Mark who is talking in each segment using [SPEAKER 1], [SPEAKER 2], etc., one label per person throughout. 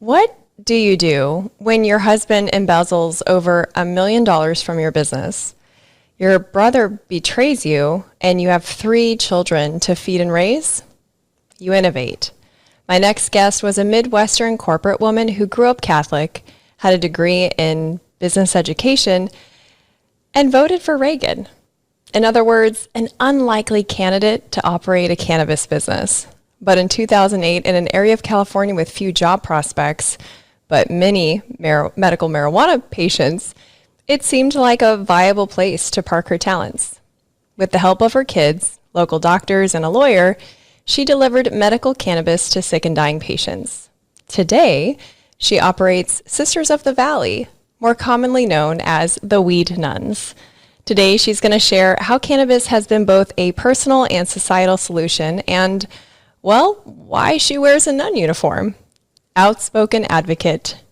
[SPEAKER 1] What do you do when your husband embezzles over $1 million from your business? Your brother betrays you and you have 3 children to feed and raise? You innovate. My next guest was a Midwestern corporate woman who grew up Catholic, had a degree in business education, and voted for Reagan. In other words, an unlikely candidate to operate a cannabis business. But in 2008, in an area of California with few job prospects, but many medical marijuana patients, it seemed like a viable place to park her talents. With the help of her kids, local doctors, and a lawyer, she delivered medical cannabis to sick and dying patients. Today, she operates Sisters of the Valley, more commonly known as the Weed Nuns. Today, she's going to share how cannabis has been both a personal and societal solution and, well, why she wears a nun uniform. Outspoken advocate,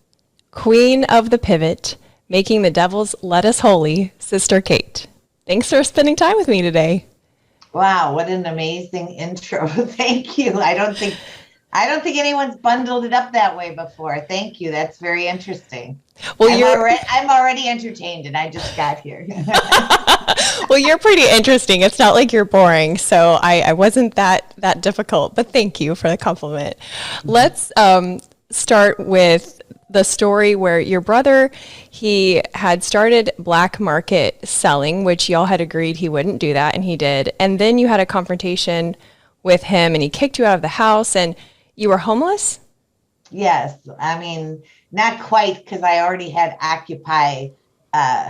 [SPEAKER 1] queen of the pivot, making the devil's lettuce holy, Sister Kate. Thanks for spending time with me today.
[SPEAKER 2] Wow, what an amazing intro. Thank you. I don't think anyone's bundled it up that way before. Thank you. That's very interesting. Well, I'm already entertained and I just got here.
[SPEAKER 1] Well, you're pretty interesting. It's not like you're boring. So I wasn't that difficult, but thank you for the compliment. Mm-hmm. Let's start with the story where your brother, he had started black market selling, which y'all had agreed he wouldn't do that, and he did. And then you had a confrontation with him, and he kicked you out of the house, and you were homeless?
[SPEAKER 2] Yes. I mean, not quite, because I already had Occupy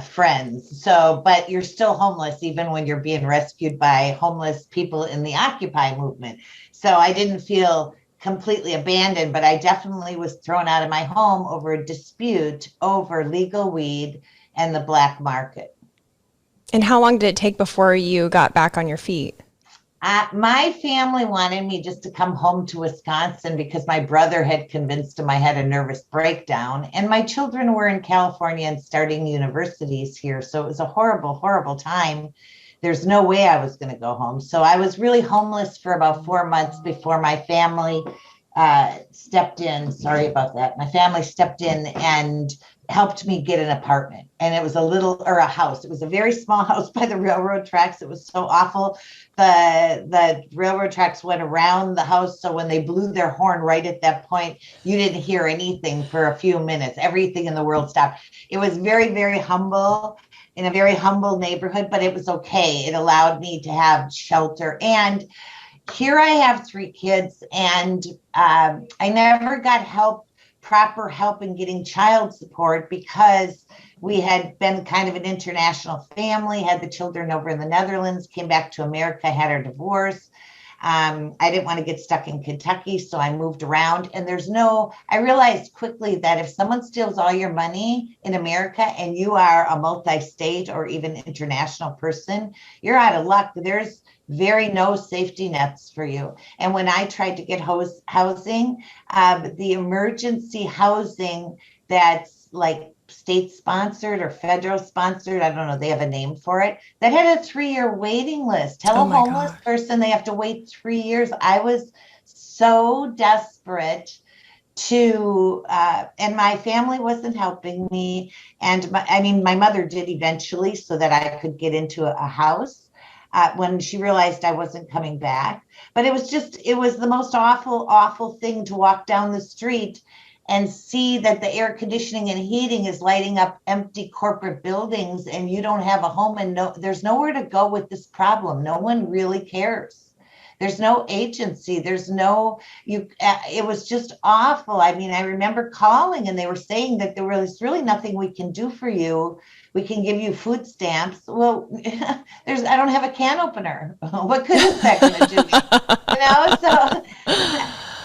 [SPEAKER 2] friends. So, but you're still homeless even when you're being rescued by homeless people in the Occupy movement. So I didn't feel completely abandoned, but I definitely was thrown out of my home over a dispute over legal weed and the black market.
[SPEAKER 1] And how long did it take before you got back on your feet?
[SPEAKER 2] My family wanted me just to come home to Wisconsin because my brother had convinced him I had a nervous breakdown, and my children were in California and starting universities here. So it was a horrible, horrible time. There's no way I was going to go home. So I was really homeless for about 4 months before my family stepped in. Sorry about that. My family stepped in and helped me get an apartment. And it was a house. It was a very small house by the railroad tracks. It was so awful. The railroad tracks went around the house. So when they blew their horn right at that point, you didn't hear anything for a few minutes. Everything in the world stopped. It was very, very humble, in a very humble neighborhood, but it was okay. It allowed me to have shelter. And here I have 3 kids, and I never got proper help in getting child support because we had been kind of an international family, had the children over in the Netherlands, came back to America, had our divorce. I didn't want to get stuck in Kentucky, so I moved around. And I realized quickly that if someone steals all your money in America and you are a multi-state or even international person, you're out of luck. There's no safety nets for you. And when I tried to get housing, the emergency housing that's like state sponsored or federal sponsored, I don't know, they have a name for it, that had a 3-year waiting list. Tell a homeless person they have to wait 3 years. I was so desperate and my family wasn't helping me. And my mother did eventually so that I could get into a house when she realized I wasn't coming back. But it was the most awful, awful thing to walk down the street and see that the air conditioning and heating is lighting up empty corporate buildings and you don't have a home and there's nowhere to go with this problem. No one really cares. There's no agency. It was just awful. I mean, I remember calling and they were saying that there's really nothing we can do for you. We can give you food stamps. Well, I don't have a can opener. What good is that going to do me?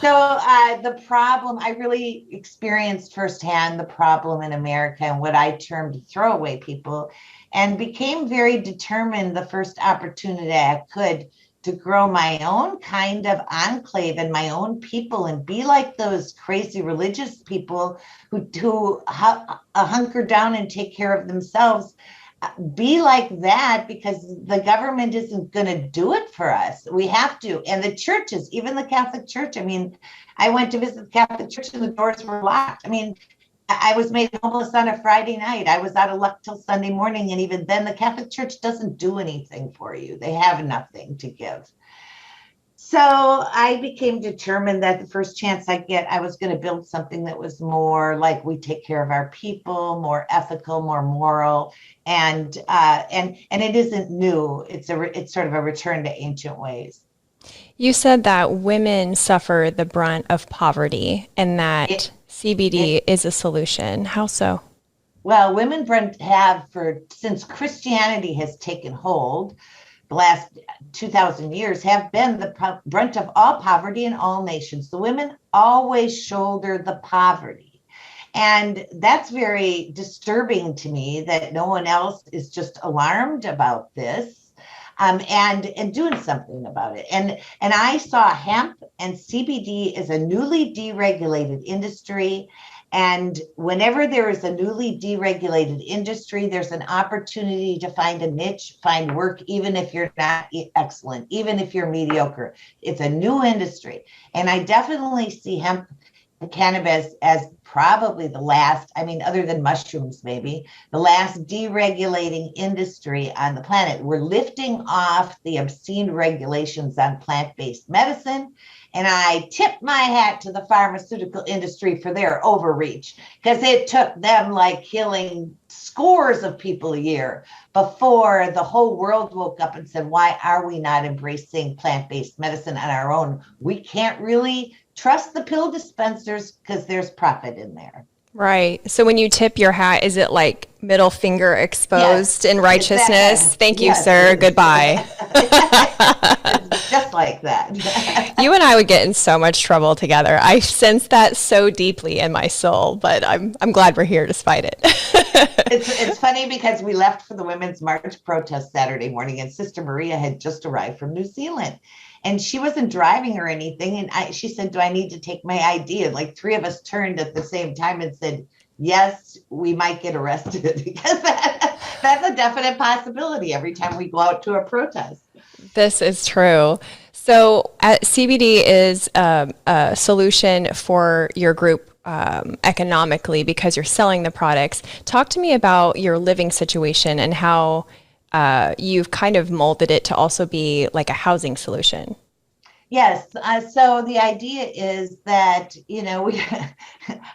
[SPEAKER 2] So the problem, I really experienced firsthand the problem in America and what I termed throwaway people, and became very determined the first opportunity I could to grow my own kind of enclave and my own people and be like those crazy religious people who hunker down and take care of themselves. be like that, because the government isn't going to do it for us. We have to. And the churches, even the Catholic Church. I mean, I went to visit the Catholic Church and the doors were locked. I mean, I was made homeless on a Friday night. I was out of luck till Sunday morning. And even then, the Catholic Church doesn't do anything for you. They have nothing to give. So I became determined that the first chance I get, I was going to build something that was more like we take care of our people, more ethical, more moral, and it isn't new. It's sort of a return to ancient ways.
[SPEAKER 1] You said that women suffer the brunt of poverty and that
[SPEAKER 2] It,
[SPEAKER 1] CBD
[SPEAKER 2] it
[SPEAKER 1] is a solution. How so?
[SPEAKER 2] well, women have since Christianity has taken hold, the last 2,000 years have been the brunt of all poverty in all nations. The women always shoulder the poverty. And that's very disturbing to me that no one else is just alarmed about this, and doing something about it. And I saw hemp and CBD as a newly deregulated industry. And whenever there is a newly deregulated industry, there's an opportunity to find a niche, find work, even if you're not excellent, even if you're mediocre. It's a new industry. And I definitely see hemp and cannabis as probably the last, I mean, other than mushrooms, maybe, the last deregulating industry on the planet. We're lifting off the obscene regulations on plant-based medicine. And I tip my hat to the pharmaceutical industry for their overreach, because it took them like killing scores of people a year before the whole world woke up and said, why are we not embracing plant-based medicine on our own? We can't really trust the pill dispensers because there's profit in there.
[SPEAKER 1] Right. So when you tip your hat, is it like middle finger exposed
[SPEAKER 2] Yes,
[SPEAKER 1] in
[SPEAKER 2] it's that kind
[SPEAKER 1] righteousness?
[SPEAKER 2] of,
[SPEAKER 1] Thank you,
[SPEAKER 2] yes, it
[SPEAKER 1] sir.
[SPEAKER 2] is.
[SPEAKER 1] Goodbye.
[SPEAKER 2] It's just like that.
[SPEAKER 1] You and I would get in so much trouble together. I sense that so deeply in my soul, but I'm glad we're here despite it.
[SPEAKER 2] It's funny because we left for the Women's March protest Saturday morning, and Sister Maria had just arrived from New Zealand. And she wasn't driving or anything. And she said, do I need to take my ID? And like three of us turned at the same time and said, yes, we might get arrested, because that's a definite possibility every time we go out to a protest.
[SPEAKER 1] This is true. So CBD is a solution for your group economically because you're selling the products. Talk to me about your living situation and how you've kind of molded it to also be like a housing solution.
[SPEAKER 2] Yes. So the idea is that,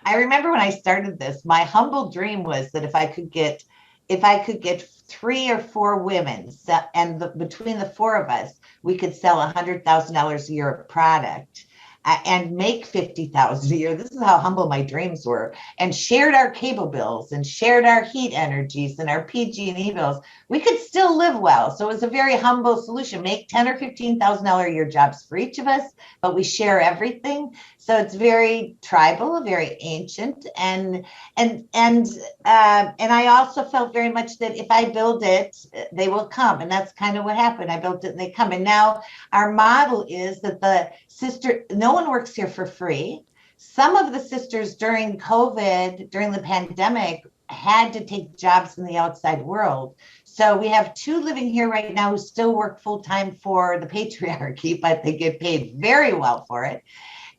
[SPEAKER 2] I remember when I started this, my humble dream was that if I could get 3 or 4 women, and between the four of us, we could sell $100,000 a year of product, and make 50,000 a year. This is how humble my dreams were, and shared our cable bills and shared our heat energies and our PG&E bills. We could still live well. So it was a very humble solution. Make $10,000 or $15,000 a year jobs for each of us, but we share everything. So it's very tribal, very ancient, and I also felt very much that if I build it, they will come, and that's kind of what happened. I built it, and they come. And now our model is that no one works here for free. Some of the sisters during COVID, during the pandemic, had to take jobs in the outside world. So we have 2 living here right now who still work full time for the patriarchy, but they get paid very well for it.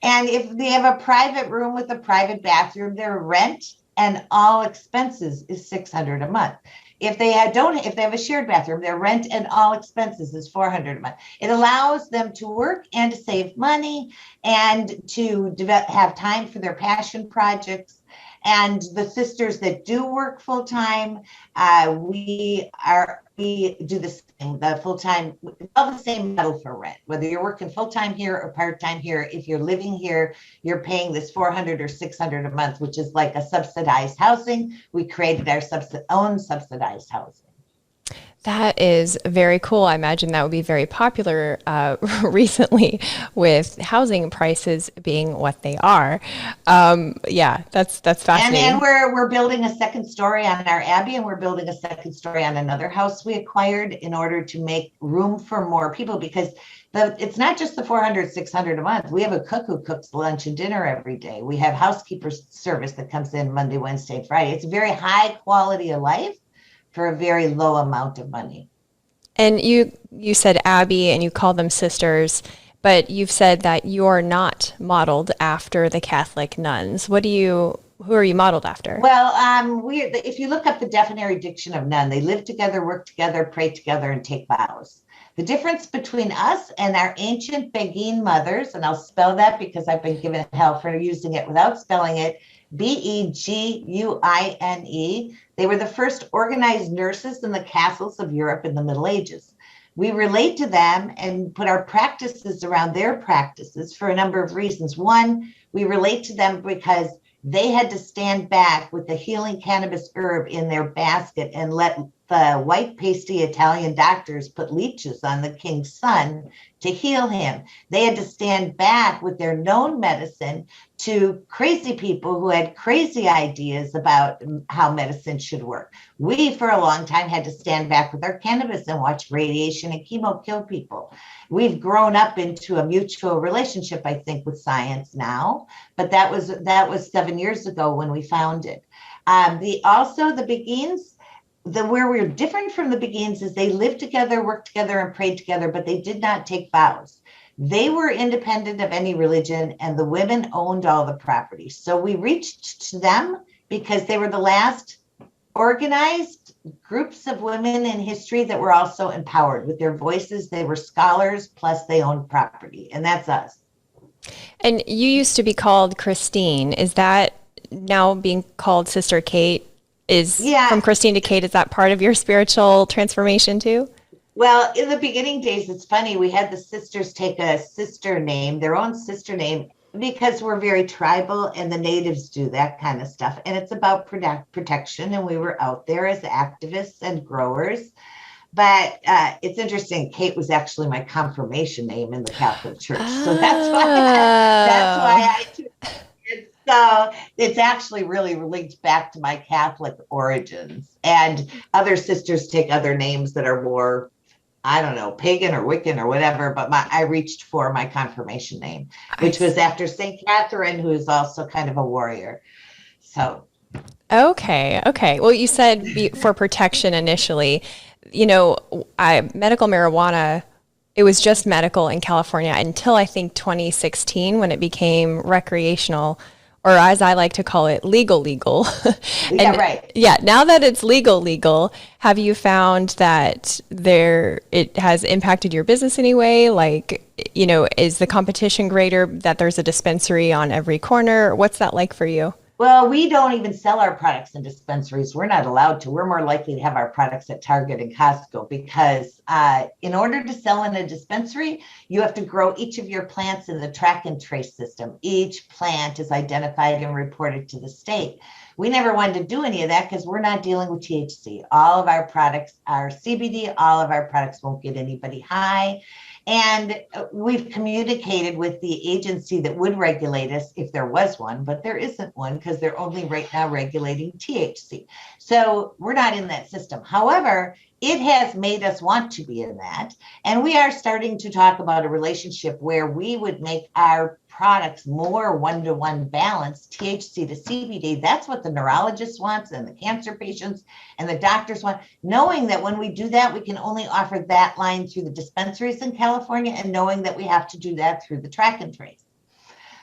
[SPEAKER 2] And if they have a private room with a private bathroom, their rent and all expenses is $600 a month. If they have a shared bathroom, their rent and all expenses is $400 a month. It allows them to work and to save money and to have time for their passion projects. And the sisters that do work full time, we do the full time, all the same model for rent. Whether you're working full time here or part time here, if you're living here, you're paying this $400 or $600 a month, which is like a subsidized housing. We created our own subsidized housing.
[SPEAKER 1] That is very cool. I imagine that would be very popular recently with housing prices being what they are. Yeah, that's fascinating.
[SPEAKER 2] And we're building a second story on our Abbey, and we're building a second story on another house we acquired in order to make room for more people, because it's not just the $400, $600 a month. We have a cook who cooks lunch and dinner every day. We have housekeeper service that comes in Monday, Wednesday, and Friday. It's a very high quality of life for a very low amount of money.
[SPEAKER 1] And you said Abby and you call them sisters, but you've said that you're not modeled after the Catholic nuns. Who are you modeled after?
[SPEAKER 2] Well, if you look up the Definition Diction of nun, they live together, work together, pray together, and take vows. The difference between us and our ancient Beguine mothers, and I'll spell that because I've been given hell for using it without spelling it, Beguine. They were the first organized nurses in the castles of Europe in the Middle Ages. We relate to them and put our practices around their practices for a number of reasons. One, we relate to them because they had to stand back with the healing cannabis herb in their basket and let the white pasty Italian doctors put leeches on the king's son to heal him. They had to stand back with their known medicine to crazy people who had crazy ideas about how medicine should work. We, for a long time, had to stand back with our cannabis and watch radiation and chemo kill people. We've grown up into a mutual relationship, I think, with science now, but that was 7 years ago when we found it. The Beguines, where we're different from the Beguines is they lived together, worked together, and prayed together, but they did not take vows. They were independent of any religion, and the women owned all the property. So we reached to them because they were the last organized groups of women in history that were also empowered with their voices. They were scholars, plus they owned property, and that's us.
[SPEAKER 1] And you used to be called Christine. Is that now being called Sister Kate? From Christine to Kate, is that part of your spiritual transformation too?
[SPEAKER 2] Well, in the beginning days, it's funny. We had the sisters take a sister name, their own sister name, because we're very tribal and the natives do that kind of stuff. And it's about protection. And we were out there as activists and growers. But it's interesting. Kate was actually my confirmation name in the Catholic Church. So that's why I took it. So it's actually really linked back to my Catholic origins. And other sisters take other names that are more, I don't know, pagan or Wiccan or whatever, but I reached for my confirmation name, which was after St. Catherine, who is also kind of a warrior. So.
[SPEAKER 1] Okay. Well, you said for protection initially, medical marijuana, it was just medical in California until I think 2016 when it became recreational, or as I like to call it, legal.
[SPEAKER 2] Yeah, right.
[SPEAKER 1] Yeah, now that it's legal, have you found that it has impacted your business anyway? Like, is the competition greater that there's a dispensary on every corner? What's that like for you?
[SPEAKER 2] Well, we don't even sell our products in dispensaries. We're not allowed to. We're more likely to have our products at Target and Costco because in order to sell in a dispensary, you have to grow each of your plants in the track and trace system. Each plant is identified and reported to the state. We never wanted to do any of that because we're not dealing with THC. All of our products are CBD. All of our products won't get anybody high. And we've communicated with the agency that would regulate us if there was one, but there isn't one because they're only right now regulating THC. So we're not in that system. However, it has made us want to be in that. And we are starting to talk about a relationship where we would make our products more one-to-one balanced, THC to CBD. That's what the neurologist wants and the cancer patients and the doctors want, knowing that when we do that, we can only offer that line through the dispensaries in California and knowing that we have to do that through the track and trace.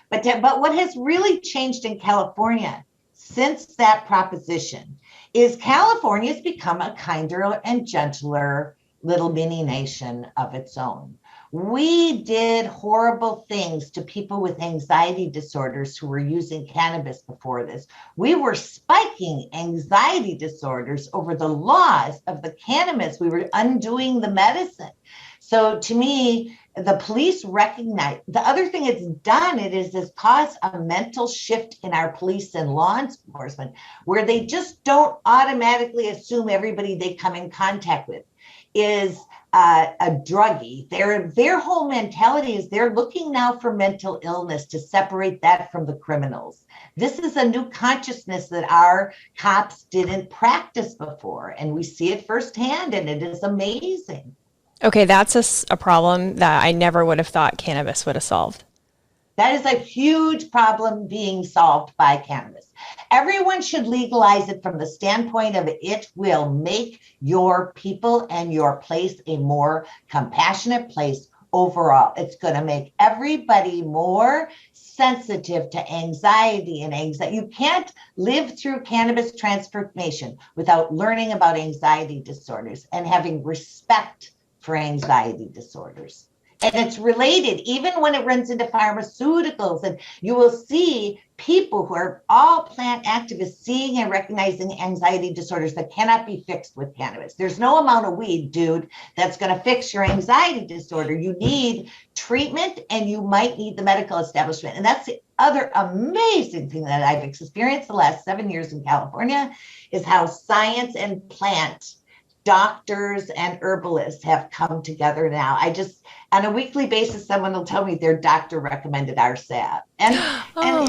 [SPEAKER 2] But what has really changed in California since that proposition is California's become a kinder and gentler little mini nation of its own. We did horrible things to people with anxiety disorders who were using cannabis before this. We were spiking anxiety disorders over the laws of the cannabis. We were undoing the medicine. So to me, the police recognize, the other thing it's done, has caused a mental shift in our police and law enforcement, where they just don't automatically assume everybody they come in contact with is a druggie. Their whole mentality is they're looking now for mental illness to separate that from the criminals. This is a new consciousness that our cops didn't practice before, and we see it firsthand, and it is amazing.
[SPEAKER 1] Okay, that's a problem that I never would have thought cannabis would have solved.
[SPEAKER 2] That is a huge problem being solved by cannabis. Everyone should legalize it from the standpoint of it will make your people and your place a more compassionate place overall. It's going to make everybody more sensitive to anxiety and anxiety. You can't live through cannabis transformation without learning about anxiety disorders and having respect for anxiety disorders. And it's related, even when it runs into pharmaceuticals. And you will see people who are all plant activists seeing and recognizing anxiety disorders that cannot be fixed with cannabis. There's no amount of weed, dude, that's going to fix your anxiety disorder. You need treatment, and you might need the medical establishment. And that's the other amazing thing that I've experienced the last 7 years in California, is how science and plant doctors and herbalists have come together now. On a weekly basis, someone will tell me their doctor recommended our salve. And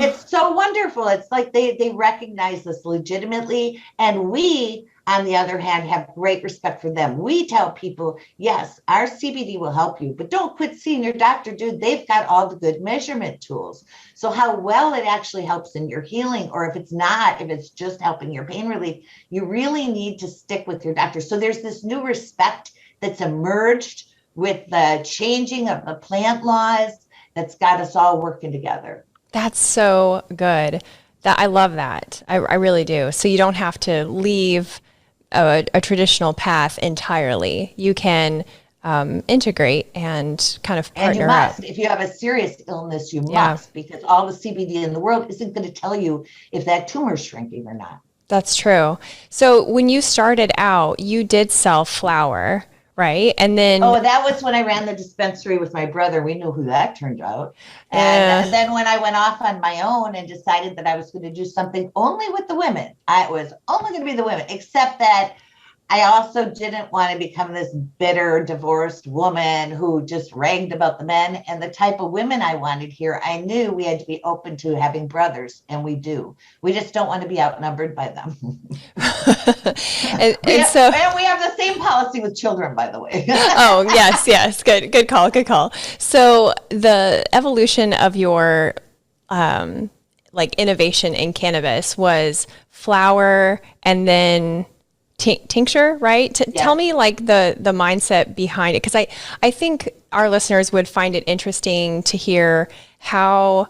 [SPEAKER 2] it's so wonderful. It's like they recognize this legitimately. And we, on the other hand, have great respect for them. We tell people, yes, our CBD will help you, but don't quit seeing your doctor, dude. They've got all the good measurement tools. So how well it actually helps in your healing, or if it's not, if it's just helping your pain relief, you really need to stick with your doctor. So there's this new respect that's emerged with the changing of the plant laws that's got us all working together.
[SPEAKER 1] That's so good. I love that. I really do. So you don't have to leave a traditional path entirely. You can integrate and kind of partner
[SPEAKER 2] and you must.
[SPEAKER 1] up.
[SPEAKER 2] If you have a serious illness, you must, because all the CBD in the world isn't going to tell you if that tumor is shrinking or not.
[SPEAKER 1] That's true. So when you started out, you did sell flour, right? And then
[SPEAKER 2] that was when I ran the dispensary with my brother. We knew who that turned out. And then when I went off on my own and decided that I was going to do something only with the women, I was only going to be the women, except that I also didn't want to become this bitter divorced woman who just ragged about the men. And the type of women I wanted here, I knew we had to be open to having brothers, and we do. We just don't want to be outnumbered by them.
[SPEAKER 1] and
[SPEAKER 2] we have the same policy with children, by the way.
[SPEAKER 1] Oh, yes. Good call. So the evolution of your innovation in cannabis was flower and then tincture, right? Tell me the mindset behind it, because I think our listeners would find it interesting to hear how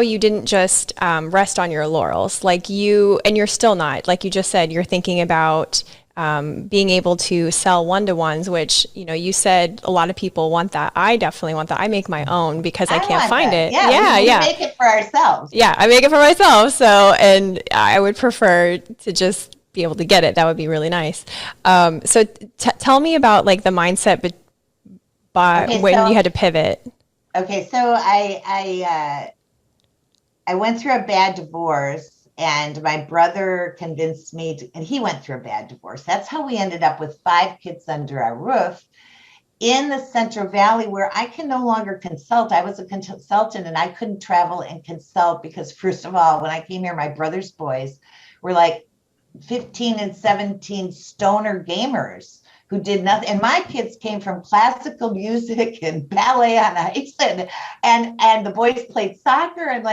[SPEAKER 1] you didn't just rest on your laurels, and you're still not, like you just said, you're thinking about being able to sell one-to-ones, which, you said a lot of people want that. I definitely want that. I make my own because I can't find it.
[SPEAKER 2] Yeah. We make it for ourselves.
[SPEAKER 1] Yeah, I make it for myself. So, and I would prefer to just be able to get it. That would be really nice. So tell me about the mindset when you had to pivot.
[SPEAKER 2] Okay, so I went through a bad divorce, and my brother convinced me and he went through a bad divorce. That's how we ended up with 5 kids under our roof in the Central Valley, where I can no longer consult. I was a consultant and I couldn't travel and consult because, first of all, when I came here, my brother's boys were like 15 and 17 stoner gamers who did nothing. And my kids came from classical music and ballet on ice, and the boys played soccer, and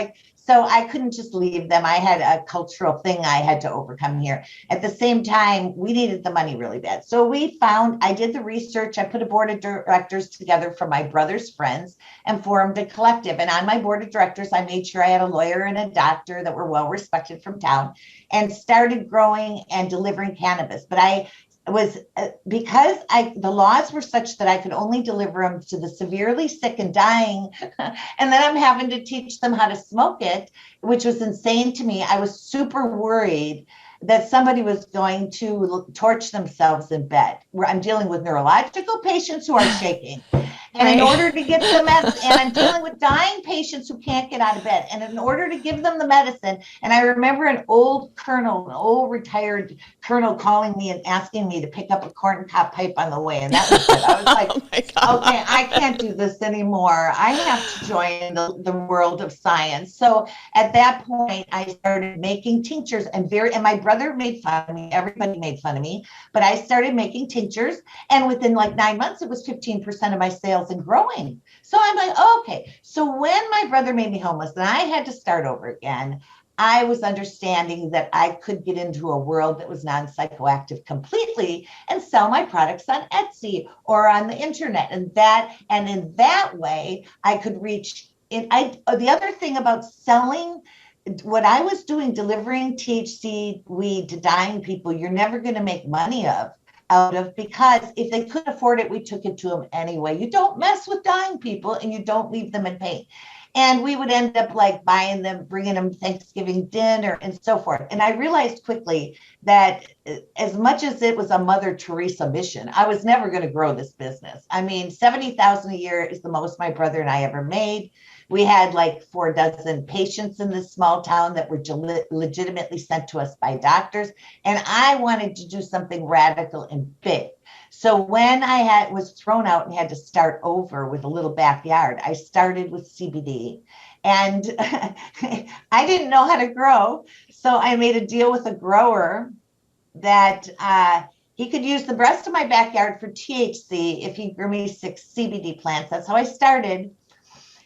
[SPEAKER 2] so I couldn't just leave them. I had a cultural thing I had to overcome here. At the same time, we needed the money really bad. So I did the research. I put a board of directors together from my brother's friends and formed a collective. And on my board of directors, I made sure I had a lawyer and a doctor that were well respected from town, and started growing and delivering cannabis. But I was because the laws were such that I could only deliver them to the severely sick and dying, and then I'm having to teach them how to smoke it, which was insane to me. I was super worried that somebody was going to torch themselves in bed. Where I'm dealing with neurological patients who are shaking, and in order to get the medicine, and I'm dealing with dying patients who can't get out of bed, and in order to give them the medicine, and I remember an old retired colonel calling me and asking me to pick up a corncob pipe on the way, and that was it. I was like, okay, I can't do this anymore. I have to join the world of science. So at that point, I started making tinctures, and my brother made fun of me. Everybody made fun of me, but I started making tinctures, and within 9 months, it was 15% of my sales sales and growing. So I'm like, oh, okay. So when my brother made me homeless and I had to start over again, I was understanding that I could get into a world that was non-psychoactive completely and sell my products on Etsy or on the internet. And in that way, I could reach it. The other thing about selling, what I was doing, delivering THC weed to dying people, you're never going to make money out of, because if they couldn't afford it, we took it to them anyway. You don't mess with dying people and you don't leave them in pain. And we would end up like buying them, bringing them Thanksgiving dinner and so forth. And I realized quickly that as much as it was a Mother Teresa mission, I was never going to grow this business. I mean, $70,000 a year is the most my brother and I ever made. We had like 4 dozen patients in this small town that were legitimately sent to us by doctors. And I wanted to do something radical and big. So when I was thrown out and had to start over with a little backyard, I started with CBD. And I didn't know how to grow. So I made a deal with a grower that he could use the rest of my backyard for THC if he grew me 6 CBD plants. That's how I started.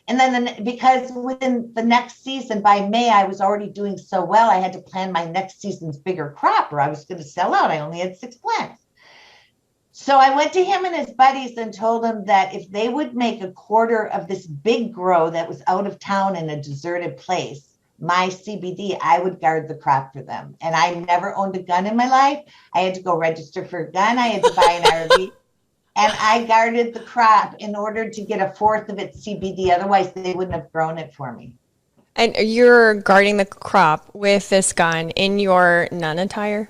[SPEAKER 2] And then because within the next season, by May, I was already doing so well, I had to plan my next season's bigger crop or I was going to sell out. I only had 6 plants. So I went to him and his buddies and told them that if they would make a quarter of this big grow that was out of town in a deserted place, my CBD, I would guard the crop for them. And I never owned a gun in my life. I had to go register for a gun. I had to buy an RV. And I guarded the crop in order to get 1/4 of its CBD. Otherwise, they wouldn't have grown it for me.
[SPEAKER 1] And you're guarding the crop with this gun in your nun attire?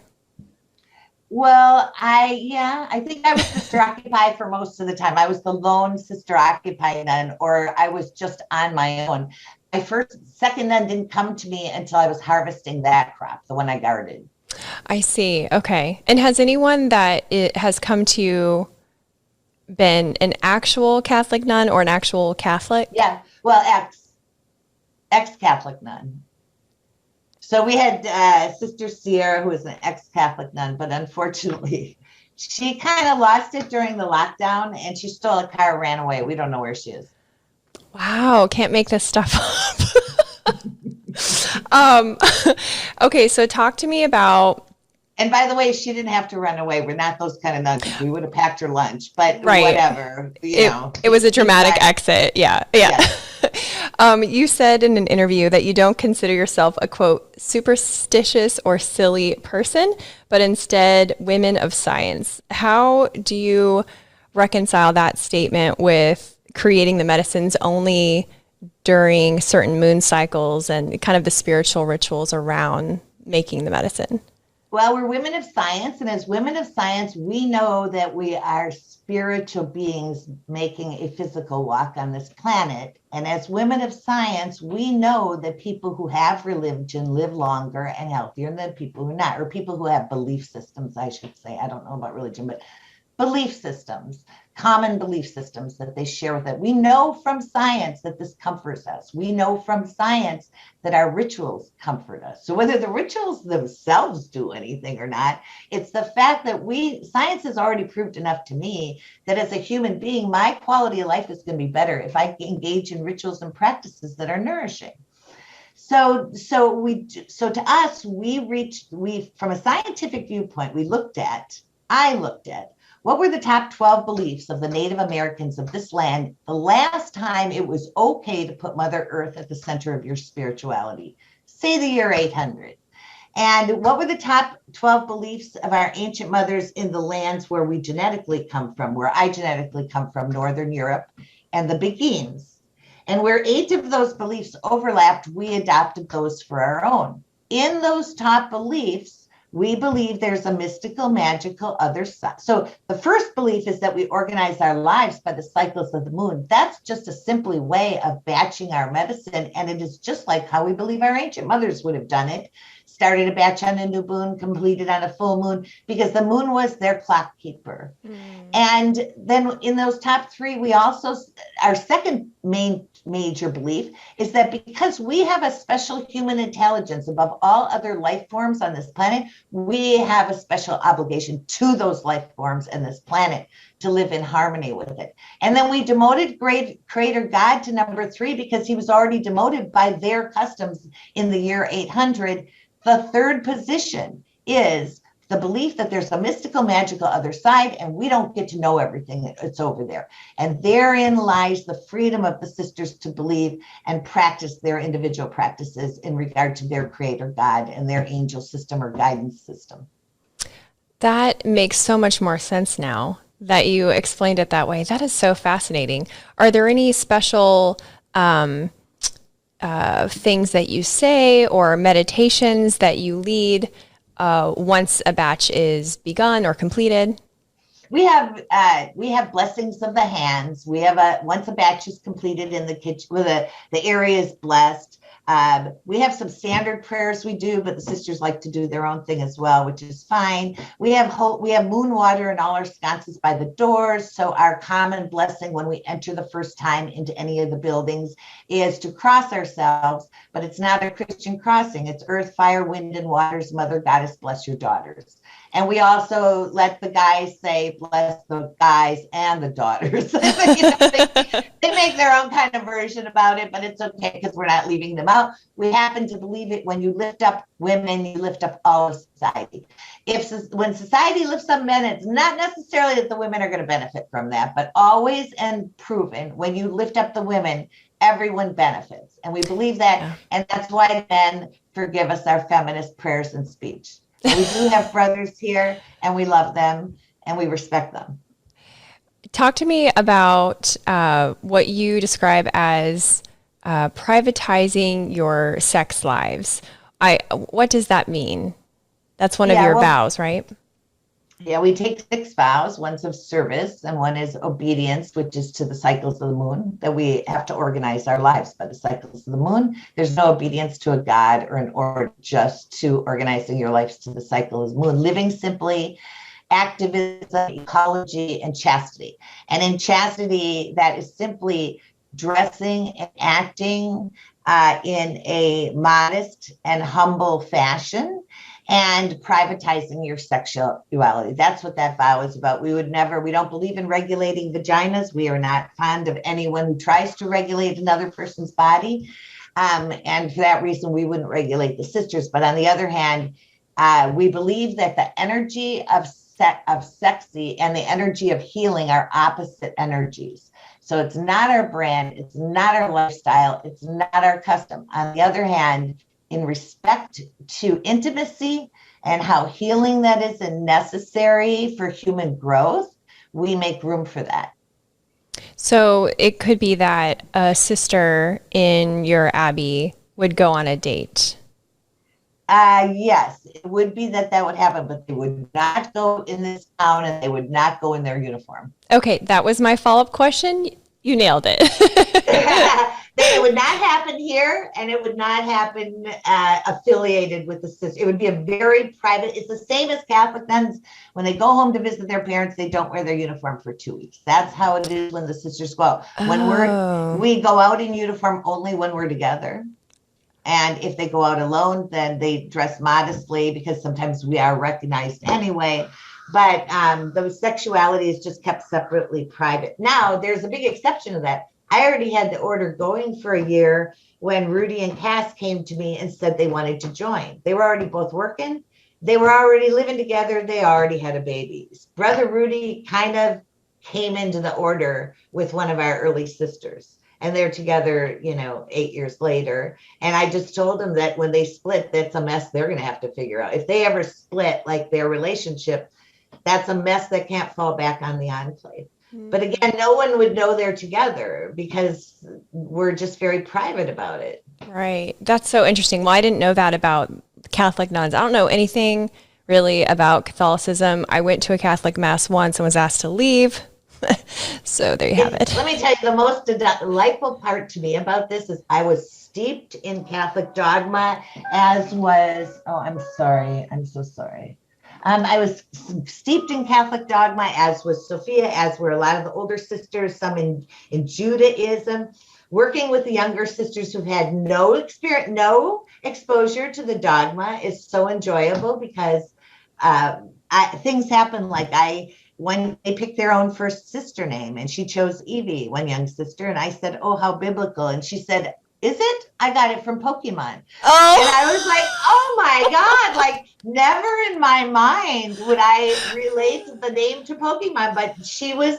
[SPEAKER 2] Well, I think I was sister occupied for most of the time. I was the lone sister occupied nun, or I was just on my own. My second nun didn't come to me until I was harvesting that crop, the one I guarded.
[SPEAKER 1] I see. Okay. And has anyone that has come to you been an actual Catholic nun or an actual Catholic?
[SPEAKER 2] Yeah. Well, ex-Catholic nun. So we had Sister Sierra, who was an ex-Catholic nun, but unfortunately, she kind of lost it during the lockdown and she stole a car, ran away. We don't know where she is.
[SPEAKER 1] Wow, can't make this stuff up. Okay, so talk to me about.
[SPEAKER 2] And by the way, she didn't have to run away. We're not those kind of nuns. We would have packed her lunch, but right. Whatever. It
[SPEAKER 1] was a dramatic exit. Yeah. You said in an interview that you don't consider yourself a, quote, superstitious or silly person, but instead women of science. How do you reconcile that statement with creating the medicines only during certain moon cycles and kind of the spiritual rituals around making the medicine?
[SPEAKER 2] Well, we're women of science, and as women of science, we know that we are spiritual beings making a physical walk on this planet. And as women of science, we know that people who have religion live longer and healthier than people who are not, or people who have belief systems, I should say. I don't know about religion, but belief systems, common belief systems that they share with it. We know from science that this comforts us. We know from science that our rituals comfort us. So whether the rituals themselves do anything or not, it's the fact that science has already proved enough to me that as a human being, my quality of life is going to be better if I engage in rituals and practices that are nourishing. So to us, from a scientific viewpoint, I looked at what were the top 12 beliefs of the Native Americans of this land the last time it was okay to put Mother Earth at the center of your spirituality, say the year 800. And what were the top 12 beliefs of our ancient mothers in the lands where we genetically come from, where I genetically come from, Northern Europe, and the Beguines. And where 8 of those beliefs overlapped, we adopted those for our own. In those top beliefs, we believe there's a mystical, magical other side. So the first belief is that we organize our lives by the cycles of the moon. That's just a simple way of batching our medicine. And it is just like how we believe our ancient mothers would have done it. Started a batch on a new moon, completed on a full moon, because the moon was their clock keeper. And then in those top 3, we also, our second main major belief is that because we have a special human intelligence above all other life forms on this planet, we have a special obligation to those life forms and this planet to live in harmony with it. And then we demoted great creator God to number 3 because he was already demoted by their customs in the year 800. The third position is the belief that there's a mystical, magical other side, and we don't get to know everything that's over there. And therein lies the freedom of the sisters to believe and practice their individual practices in regard to their creator God and their angel system or guidance system.
[SPEAKER 1] That makes so much more sense now that you explained it that way. That is so fascinating. Are there any special things that you say or meditations that you lead once a batch is begun or completed?
[SPEAKER 2] We have blessings of the hands. We have once a batch is completed in the kitchen, the area is blessed. We have some standard prayers we do, but the sisters like to do their own thing as well, which is fine. We have moon water in all our sconces by the doors. So our common blessing when we enter the first time into any of the buildings is to cross ourselves, but it's not a Christian crossing. It's earth, fire, wind, and waters. Mother Goddess, bless your daughters. And we also let the guys say, bless the guys and the daughters. They make their own kind of version about it, but it's okay because we're not leaving them out. We happen to believe it. When you lift up women, you lift up all of society. When society lifts up men, it's not necessarily that the women are going to benefit from that, but always and proven, when you lift up the women, everyone benefits. And we believe that. Yeah. And that's why men forgive us our feminist prayers and speech. So we do have brothers here, and we love them, and we respect them.
[SPEAKER 1] Talk to me about what you describe as privatizing your sex lives. What does that mean? That's one of your vows, right?
[SPEAKER 2] Yeah, we take 6 vows. One's of service, and one is obedience, which is to the cycles of the moon, that we have to organize our lives by the cycles of the moon. There's no obedience to a god or an order, just to organizing your lives to the cycle of the moon. Living simply, activism, ecology, and chastity. And in chastity, that is simply dressing and acting in a modest and humble fashion, and privatizing your sexuality. That's what that vow is about. We don't believe in regulating vaginas. We are not fond of anyone who tries to regulate another person's body. And for that reason, we wouldn't regulate the sisters. But on the other hand, we believe that the energy of sexy and the energy of healing are opposite energies. So it's not our brand, it's not our lifestyle, it's not our custom. On the other hand, in respect to intimacy and how healing that is and necessary for human growth, we make room for that.
[SPEAKER 1] So it could be that a sister in your abbey would go on a date.
[SPEAKER 2] Yes, it would be that would happen, but they would not go in this town and they would not go in their uniform.
[SPEAKER 1] Okay, that was my follow-up question. You nailed it.
[SPEAKER 2] It would not happen here, and it would not happen affiliated with the sister. It would be a very private. It's the same as Catholic nuns. When they go home to visit their parents, they don't wear their uniform for 2 weeks. That's how it is when the sisters go out. When we go out in uniform only when we're together. And if they go out alone, then they dress modestly because sometimes we are recognized anyway. But the sexuality is just kept separately private. Now, there's a big exception to that. I already had the order going for a year when Rudy and Cass came to me and said they wanted to join. They were already both working. They were already living together. They already had a baby. Brother Rudy kind of came into the order with one of our early sisters. And they're together, 8 years later. And I just told them that when they split, that's a mess they're going to have to figure out. If they ever split, like their relationship, that's a mess that can't fall back on the enclave. But again, no one would know they're together because we're just very private about it.
[SPEAKER 1] Right. That's so interesting. Well, I didn't know that about Catholic nuns. I don't know anything really about Catholicism. I went to a Catholic mass once and was asked to leave. So there you have it.
[SPEAKER 2] Let me tell you, the most delightful part to me about this is I was steeped in Catholic dogma, as was, I'm so sorry. I was steeped in Catholic dogma, as was Sophia, as were a lot of the older sisters, some in Judaism. working with the younger sisters who've had no experience, no exposure to the dogma is so enjoyable because things happen. Like when they picked their own first sister name, and she chose Evie, one young sister, and I said, "Oh, how biblical!" And she said, "Is it? I got it from Pokemon."
[SPEAKER 1] Oh.
[SPEAKER 2] And I was like, "Oh my God!" Like, never in my mind would I relate the name to Pokemon, but she was,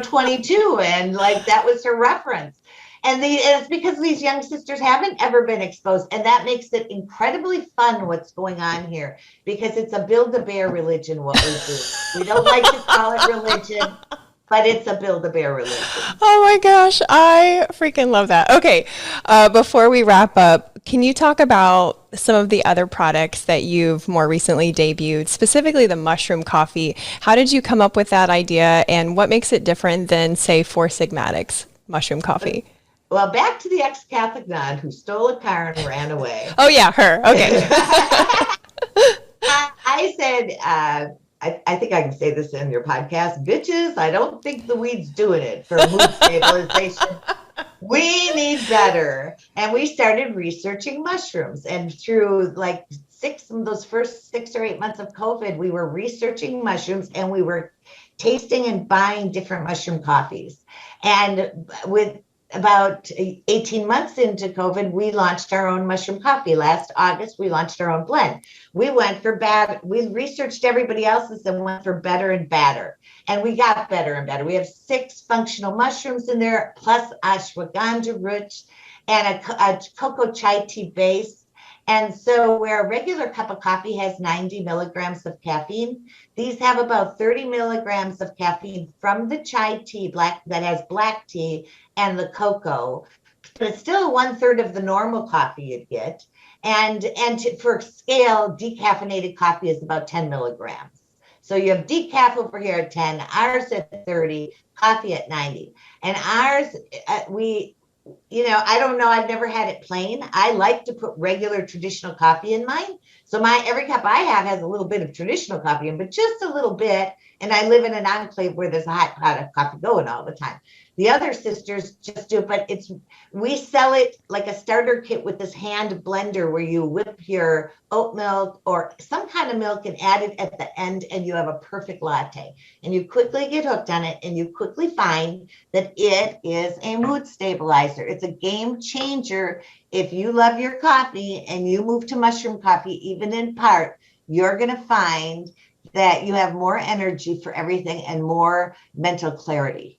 [SPEAKER 2] 22, and like that was her reference. And it's because these young sisters haven't ever been exposed, and that makes it incredibly fun what's going on here, because it's a Build-A-Bear religion. What we do, we don't like to call it religion, but it's a Build-A-Bear religion.
[SPEAKER 1] Oh my gosh, I freaking love that. Okay, before we wrap up, can you talk about some of the other products that you've more recently debuted, specifically the mushroom coffee? How did you come up with that idea, and what makes it different than, say, Four Sigmatics mushroom coffee?
[SPEAKER 2] Well, back to the ex-Catholic nun who stole a car and ran away.
[SPEAKER 1] Oh yeah, her. Okay.
[SPEAKER 2] I said, I think I can say this in your podcast, bitches, I don't think the weed's doing it for mood stabilization. We need better. And we started researching mushrooms. And through like those first 6 or 8 months of COVID, we were researching mushrooms, and we were tasting and buying different mushroom coffees. And with about 18 months into COVID, we launched our own mushroom coffee. Last August, we launched our own blend. We researched everybody else's and went for better and badder. And we got better and better. We have 6 functional mushrooms in there, plus ashwagandha root and a cocoa chai tea base. And so where a regular cup of coffee has 90 milligrams of caffeine, these have about 30 milligrams of caffeine from the chai tea that has black tea and the cocoa. But it's still 1/3 of the normal coffee you'd get. And for scale, decaffeinated coffee is about 10 milligrams. So you have decaf over here at 10, ours at 30, coffee at 90. And ours, I don't know. I've never had it plain. I like to put regular traditional coffee in mine. So every cup I have has a little bit of traditional coffee in, but just a little bit. And I live in an enclave where there's a hot pot of coffee going all the time. The other sisters just do it, but we sell it like a starter kit with this hand blender where you whip your oat milk or some kind of milk and add it at the end, and you have a perfect latte. And you quickly get hooked on it, and you quickly find that it is a mood stabilizer. It's a game changer. If you love your coffee and you move to mushroom coffee, even in part, you're going to find that you have more energy for everything and more mental clarity.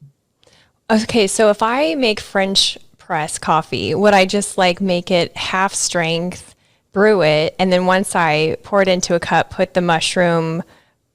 [SPEAKER 1] Okay, so if I make French press coffee, would I just make it half strength, brew it, and then once I pour it into a cup, put the mushroom?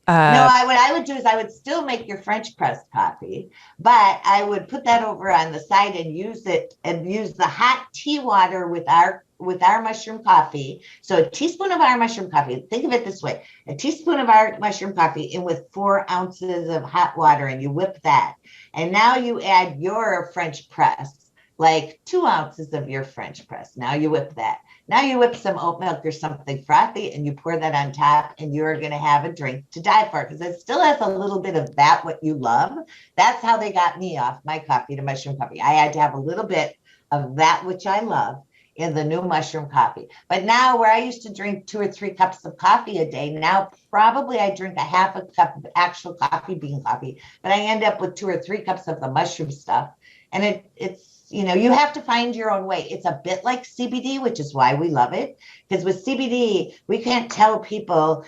[SPEAKER 2] No, what I would do is I would still make your French press coffee, but I would put that over on the side and use the hot tea water with our mushroom coffee. So a teaspoon of our mushroom coffee, think of it this way, a teaspoon of our mushroom coffee in with 4 ounces of hot water, and you whip that. And now you add your French press, like 2 ounces of your French press. Now you whip that. Now you whip some oat milk or something frothy, and you pour that on top, and you're going to have a drink to die for, because it still has a little bit of that, what you love. That's how they got me off my coffee to mushroom coffee. I had to have a little bit of that, which I love, in the new mushroom coffee. But now, where I used to drink 2 or 3 cups of coffee a day, now probably I drink a half a cup of actual bean coffee, but I end up with 2 or 3 cups of the mushroom stuff. And it's you have to find your own way. It's a bit like CBD, which is why we love it. Because with CBD, we can't tell people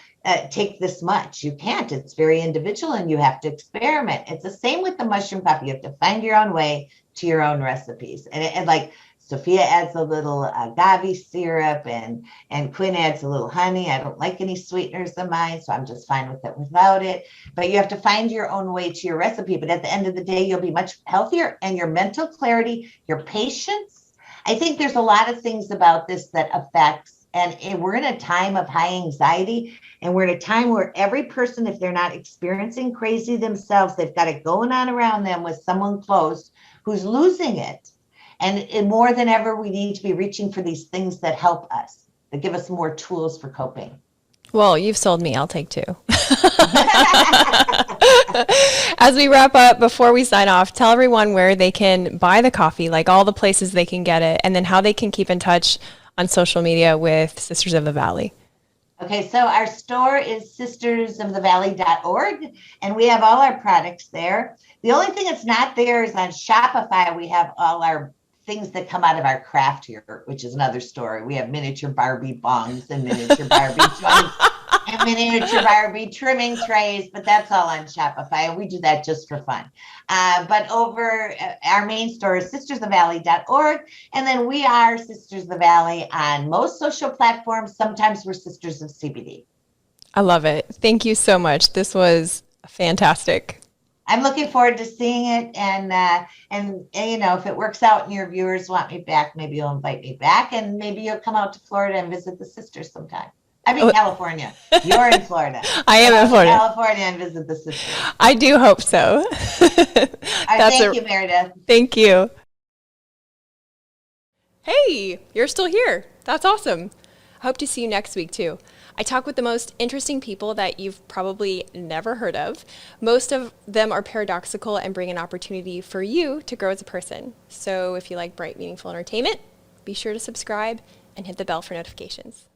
[SPEAKER 2] take this much. You can't. It's very individual, and you have to experiment. It's the same with the mushroom coffee. You have to find your own way to your own recipes. And like Sophia adds a little agave syrup, and Quinn adds a little honey. I don't like any sweeteners in mine, so I'm just fine with it without it. But you have to find your own way to your recipe. But at the end of the day, you'll be much healthier, and your mental clarity, your patience. I think there's a lot of things about this that affects, and we're in a time of high anxiety, and we're in a time where every person, if they're not experiencing crazy themselves, they've got it going on around them with someone close who's losing it. And more than ever, we need to be reaching for these things that help us, that give us more tools for coping.
[SPEAKER 1] Well, you've sold me. I'll take 2. As we wrap up, before we sign off, tell everyone where they can buy the coffee, like all the places they can get it, and then how they can keep in touch on social media with Sisters of the Valley.
[SPEAKER 2] Okay, so our store is sistersofthevalley.org, and we have all our products there. The only thing that's not there is on Shopify. We have all our things that come out of our craft here, which is another story. We have miniature Barbie bongs and miniature Barbie joints and miniature Barbie trimming trays, but that's all on Shopify, and we do that just for fun. But over our main store is sistersofthevalley.org, and then we are Sisters of the Valley on most social platforms. Sometimes we're Sisters of CBD.
[SPEAKER 1] I love it. Thank you so much. This was fantastic.
[SPEAKER 2] I'm looking forward to seeing it, and you know, if it works out and your viewers want me back, maybe you'll invite me back, and maybe you'll come out to Florida and visit the sisters sometime. I mean, California. You're in Florida.
[SPEAKER 1] I am in Florida.
[SPEAKER 2] California and visit the sisters.
[SPEAKER 1] I do hope so.
[SPEAKER 2] Thank you, Meredith.
[SPEAKER 1] Thank you. Hey, you're still here. That's awesome. I hope to see you next week too. I talk with the most interesting people that you've probably never heard of. Most of them are paradoxical and bring an opportunity for you to grow as a person. So if you like bright, meaningful entertainment, be sure to subscribe and hit the bell for notifications.